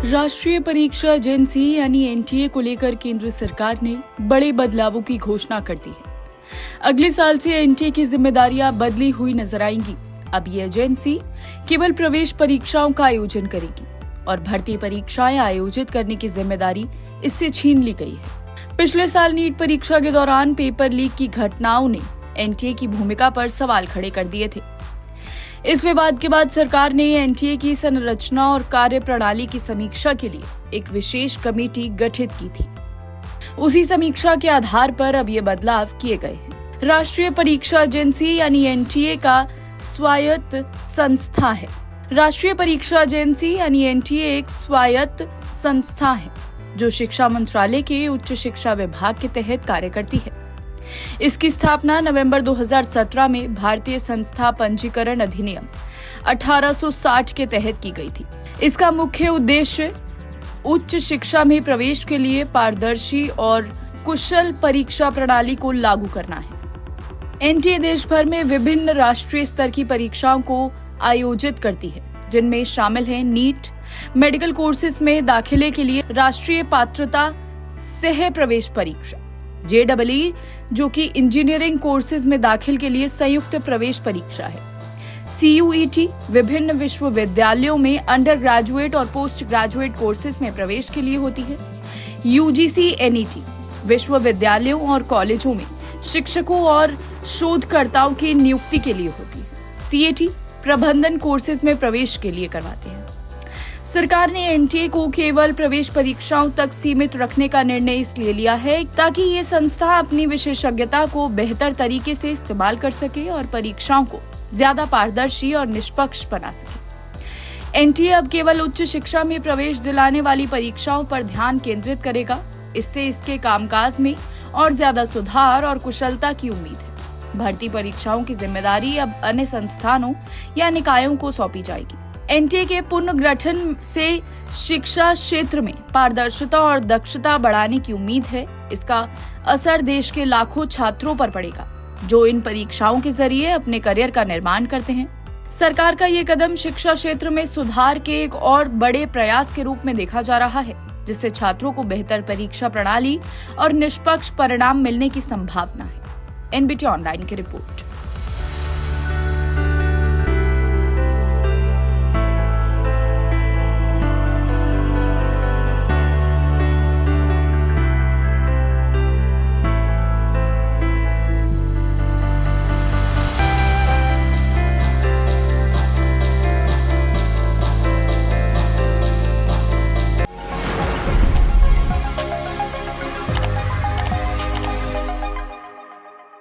राष्ट्रीय परीक्षा एजेंसी यानी एनटीए को लेकर केंद्र सरकार ने बड़े बदलावों की घोषणा कर दी है। अगले साल से एनटीए की जिम्मेदारियां बदली हुई नजर आएंगी। अब ये एजेंसी केवल प्रवेश परीक्षाओं का आयोजन करेगी और भर्ती परीक्षाएं आयोजित करने की जिम्मेदारी इससे छीन ली गई है। पिछले साल नीट परीक्षा के दौरान पेपर लीक की घटनाओं ने एनटीए की भूमिका पर सवाल खड़े कर दिए थे। इस विवाद के बाद सरकार ने एनटीए की संरचना और कार्य प्रणाली की समीक्षा के लिए एक विशेष कमेटी गठित की थी। उसी समीक्षा के आधार पर अब ये बदलाव किए गए हैं। राष्ट्रीय परीक्षा एजेंसी यानी एनटीए का स्वायत्त संस्था है। राष्ट्रीय परीक्षा एजेंसी यानी एनटीए एक स्वायत्त संस्था है जो शिक्षा मंत्रालय के उच्च शिक्षा विभाग के तहत कार्य करती है। इसकी स्थापना नवंबर 2017 में भारतीय संस्था पंजीकरण अधिनियम 1860 के तहत की गई थी। इसका मुख्य उद्देश्य उच्च शिक्षा में प्रवेश के लिए पारदर्शी और कुशल परीक्षा प्रणाली को लागू करना है। एनटीए देश भर में विभिन्न राष्ट्रीय स्तर की परीक्षाओं को आयोजित करती है, जिनमें शामिल है नीट, मेडिकल कोर्सेज में दाखिले के लिए राष्ट्रीय पात्रता सह प्रवेश परीक्षा, JEE जो कि इंजीनियरिंग कोर्सेज में दाखिल के लिए संयुक्त प्रवेश परीक्षा है, CUET विभिन्न विश्वविद्यालयों में अंडर ग्रेजुएट और पोस्ट ग्रेजुएट कोर्सेज में प्रवेश के लिए होती है, UGC NET विश्वविद्यालयों और कॉलेजों में शिक्षकों और शोधकर्ताओं की नियुक्ति के लिए होती है, CAT प्रबंधन कोर्सेज में प्रवेश के लिए करवाते हैं। सरकार ने एनटीए को केवल प्रवेश परीक्षाओं तक सीमित रखने का निर्णय इसलिए लिया है ताकि ये संस्था अपनी विशेषज्ञता को बेहतर तरीके से इस्तेमाल कर सके और परीक्षाओं को ज्यादा पारदर्शी और निष्पक्ष बना सके। एनटीए अब केवल उच्च शिक्षा में प्रवेश दिलाने वाली परीक्षाओं पर ध्यान केंद्रित करेगा। इससे इसके कामकाज में और ज्यादा सुधार और कुशलता की उम्मीद है। भर्ती परीक्षाओं की जिम्मेदारी अब अन्य संस्थानों या निकायों को सौंपी जाएगी। एनटीए के पुनर्गठन से शिक्षा क्षेत्र में पारदर्शिता और दक्षता बढ़ाने की उम्मीद है। इसका असर देश के लाखों छात्रों पर पड़ेगा जो इन परीक्षाओं के जरिए अपने करियर का निर्माण करते हैं। सरकार का ये कदम शिक्षा क्षेत्र में सुधार के एक और बड़े प्रयास के रूप में देखा जा रहा है, जिससे छात्रों को बेहतर परीक्षा प्रणाली और निष्पक्ष परिणाम मिलने की संभावना है। एनबीटी ऑनलाइन की रिपोर्ट।